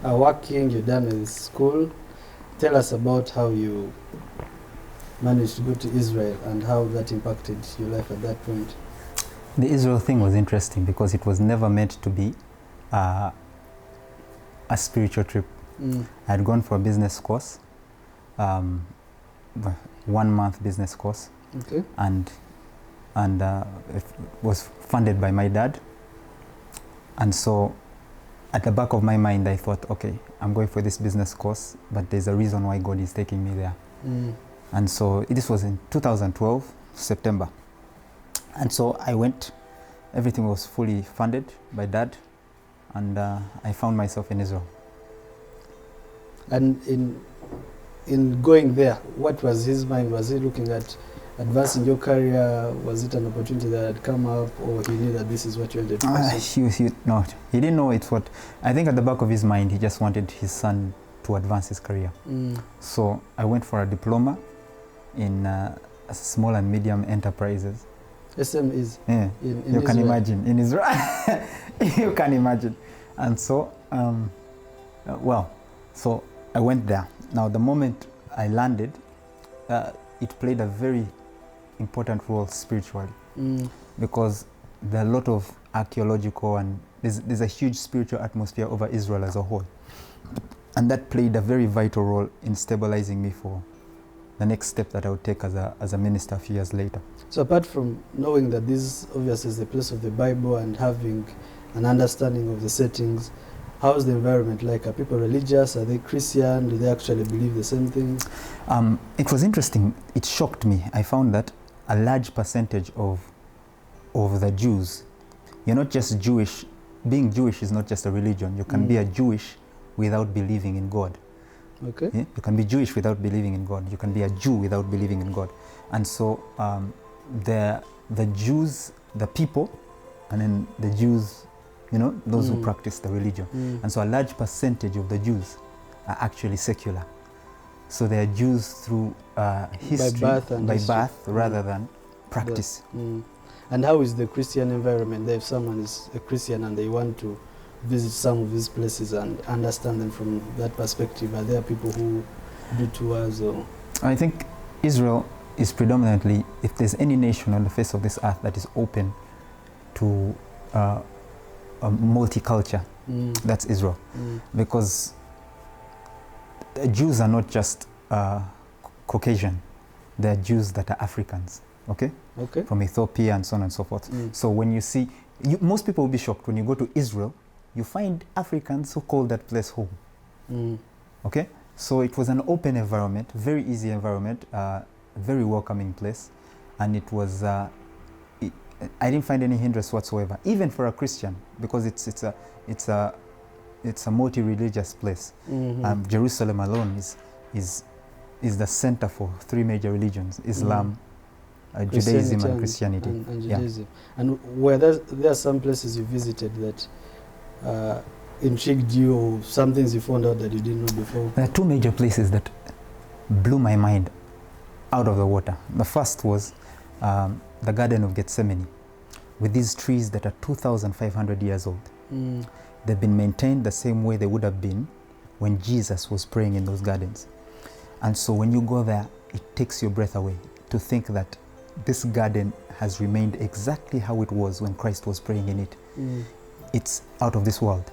working, you're done with school. Tell us about how you managed to go to Israel and how that impacted your life at that point. The Israel thing was interesting because it was never meant to be a spiritual trip. I had gone for a business course, 1 month business course, Okay. and it was funded by my dad. And so at the back of my mind, I thought, okay, I'm going for this business course, but there's a reason why God is taking me there. And so this was in 2012, September. And so I went, everything was fully funded by dad, and I found myself in Israel. And in going there, what was his mind? Was he looking at advancing your career? Was it an opportunity that had come up, or he knew that this is what you wanted to pursue? No, he didn't know it's what. I think at the back of his mind, he just wanted his son to advance his career. So I went for a diploma in small and medium enterprises. SMEs. Yeah, in you can Israel. imagine in Israel. You can imagine, and so so I went there. Now the moment I landed, it played a very important role spiritually, because there are a lot of archaeological and there's a huge spiritual atmosphere over Israel as a whole, and that played a very vital role in stabilizing me for the next step that I would take as a minister a few years later. So apart from knowing that this obviously is the place of the Bible and having an understanding of the settings, how's the environment like? Are people religious? Are they Christian? Do they actually believe the same things? It was interesting. It shocked me. I found that a large percentage of the Jews, you're not just Jewish. Being Jewish is not just a religion. You can be a Jewish without believing in God. Okay. Yeah? You can be Jewish without believing in God. You can be a Jew without believing in God. And so the Jews, the people, and then the Jews, those who practice the religion. And so a large percentage of the Jews are actually secular. So they are Jews through history, by birth rather than practice. And how is the Christian environment there? If someone is a Christian and they want to visit some of these places and understand them from that perspective, are there people who do tours? Or? I think Israel is predominantly, if there's any nation on the face of this earth that is open to a multiculture, that's Israel. Because Jews are not just Caucasian, they're Jews that are Africans, okay? From Ethiopia and so on and so forth. So when you see, most people will be shocked when you go to Israel, you find Africans who call that place home, okay? So it was an open environment, very easy environment, very welcoming place, and it was, I didn't find any hindrance whatsoever, even for a Christian, because it's a multi-religious place. Jerusalem alone is the center for 3 major religions: Islam, Judaism, and Christianity. And Judaism. Yeah. And were there are some places you visited that intrigued you, or some things you found out that you didn't know before? There are 2 major places that blew my mind out of the water. The first was the Garden of Gethsemane, with these trees that are 2,500 years old. They've been maintained the same way they would have been when Jesus was praying in those gardens. And so when you go there, it takes your breath away to think that this garden has remained exactly how it was when Christ was praying in it. It's out of this world.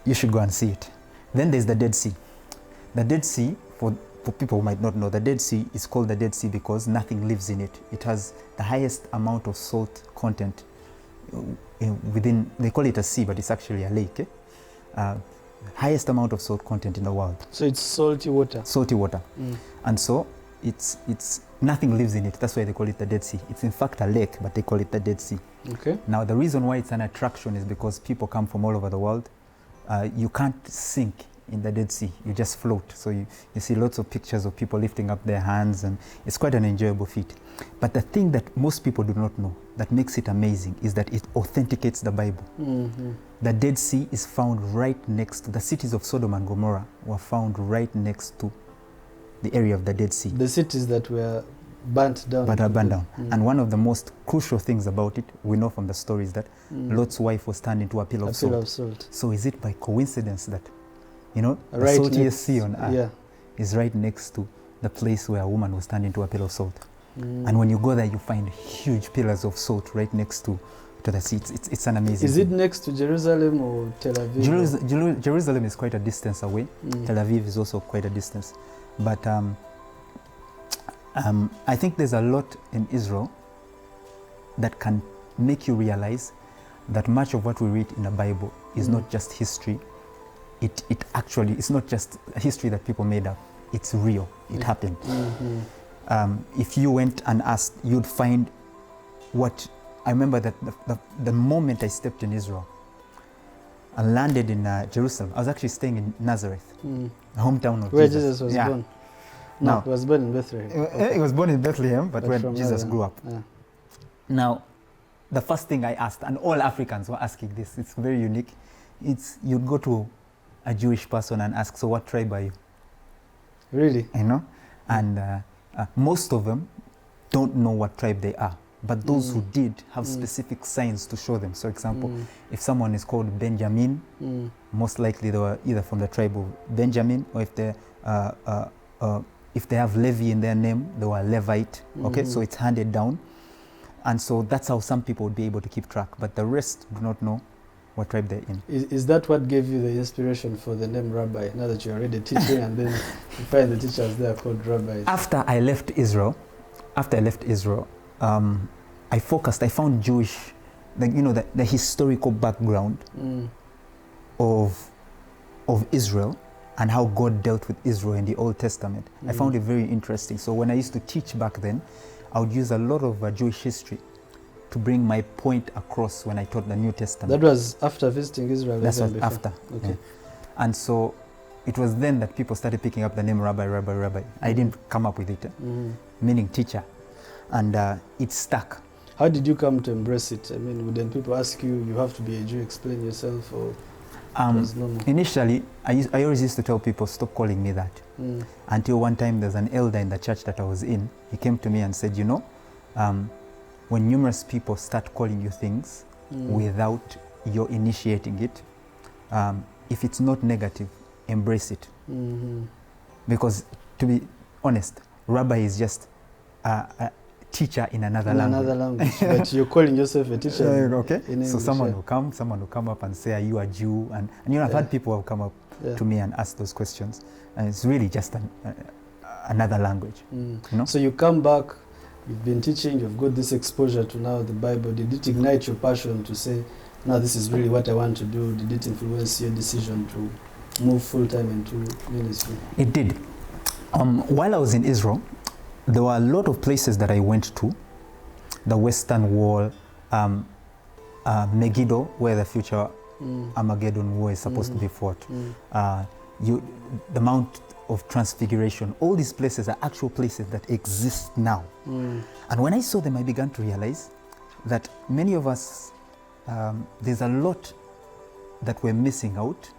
You should go and see it. Then there's the Dead Sea. The Dead Sea, for people who might not know, the Dead Sea is called the Dead Sea because nothing lives in it. It has the highest amount of salt content within, they call it a sea, but it's actually a lake. Highest amount of salt content in the world. So it's salty water? Salty water. And so it's nothing lives in it. That's why they call it the Dead Sea. It's in fact a lake, but they call it the Dead Sea. Okay. Now the reason why it's an attraction is because people come from all over the world. You can't sink in the Dead Sea, you just float. So you see lots of pictures of people lifting up their hands, and it's quite an enjoyable feat. But the thing that most people do not know that makes it amazing is that it authenticates the Bible. The Dead Sea is found right next to the cities of Sodom and Gomorrah, were found right next to the area of the Dead Sea. The cities that were burnt down. Burned down. And one of the most crucial things about it, we know from the story, is that Lot's wife was turned into a pillar of salt. So is it by coincidence that, you know, the saltiest sea on earth is right next to the place where a woman was turned into a pillar of salt? And when you go there, you find huge pillars of salt right next to the sea. It's an amazing Is it next to Jerusalem or Tel Aviv? Jerusalem is quite a distance away. Tel Aviv is also quite a distance. But I think there's a lot in Israel that can make you realize that much of what we read in the Bible is not just history. It actually, it's not just a history that people made up. It's real. It happened. If you went and asked, you'd find what... I remember that the moment I stepped in Israel and landed in Jerusalem, I was actually staying in Nazareth, the hometown of where Jesus. Jesus was born. No, he was born in Bethlehem. He was born in Bethlehem, but where Jesus grew up. Yeah. Now, the first thing I asked, and all Africans were asking this, it's very unique, it's you'd go to a Jewish person and ask, so what tribe are you? Really? You know? And most of them don't know what tribe they are. But those who did have specific signs to show them. So, for example, if someone is called Benjamin, most likely they were either from the tribe of Benjamin, or if they have Levi in their name, they were Levite. Okay, so it's handed down. And so that's how some people would be able to keep track. But the rest do not know what tribe they're in. Is that what gave you the inspiration for the name Rabbi? Now that you're already teaching and then you find the teachers there called rabbis. After I left Israel, I found Jewish, the historical background of Israel and how God dealt with Israel in the Old Testament. I found it very interesting. So when I used to teach back then, I would use a lot of Jewish history to bring my point across when I taught the New Testament. That was after visiting Israel? That was after. Okay. Yeah. And so it was then that people started picking up the name Rabbi, Rabbi, Rabbi. I didn't come up with it, meaning teacher. And it stuck. How did you come to embrace it? I mean, wouldn't people ask you, you have to be a Jew, explain yourself, or it was normal? Initially, I always used to tell people, stop calling me that. Until one time there's an elder in the church that I was in. He came to me and said, you know, when numerous people start calling you things without your initiating it, if it's not negative, embrace it. Because to be honest, Rabbi is just a teacher in another language. But you're calling yourself a teacher. Okay. In so English, someone will come up and say, are you a Jew? And you know, I've had people who have come up to me and ask those questions. And it's really just another language. You know? So you come back, you've been teaching, you've got this exposure to now the Bible. Did it ignite your passion to say, now this is really what I want to do? Did it influence your decision to move full-time into ministry? It did. While I was in Israel, there were a lot of places that I went to. The Western Wall, Megiddo, where the future Armageddon war is supposed to be fought. The Mount of Transfiguration. All these places are actual places that exist now. And when I saw them, I began to realize that many of us, there's a lot that we're missing out,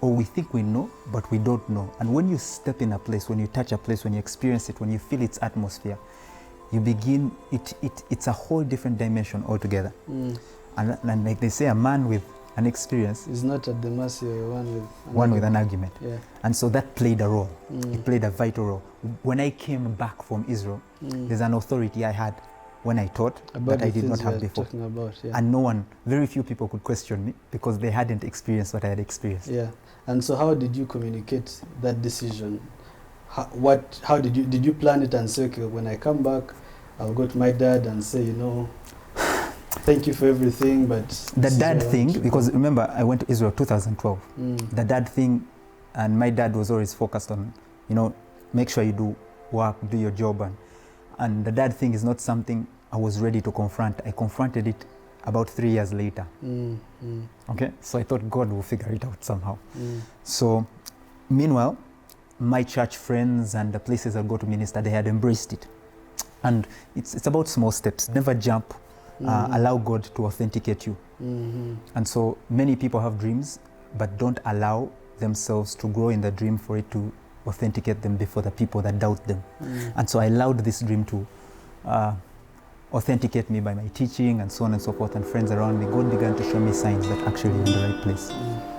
or we think we know, but we don't know. And when you step in a place, when you touch a place, when you experience it, when you feel its atmosphere, you begin, it's a whole different dimension altogether. And like they say, a man with an experience is not at the mercy of one with an argument. Yeah. And so that played a role. It played a vital role. When I came back from Israel, there's an authority I had when I taught that I did not have before. And very few people could question me because they hadn't experienced what I had experienced. Yeah. And so how did you communicate that decision? How did you plan it and say, okay, when I come back, I'll go to my dad and say, you know, thank you for everything, but... The dad thing, because remember, I went to Israel 2012. The dad thing, and my dad was always focused on, you know, make sure you do work, do your job. And the dad thing is not something I was ready to confront. I confronted it about 3 years later. Okay, so I thought God will figure it out somehow. So, meanwhile, my church friends and the places I go to minister, they had embraced it. And it's about small steps. Never jump. Allow God to authenticate you. And so many people have dreams, but don't allow themselves to grow in the dream for it to authenticate them before the people that doubt them. And so I allowed this dream to authenticate me by my teaching and so on and so forth, and friends around me. God began to show me signs that actually I'm in the right place.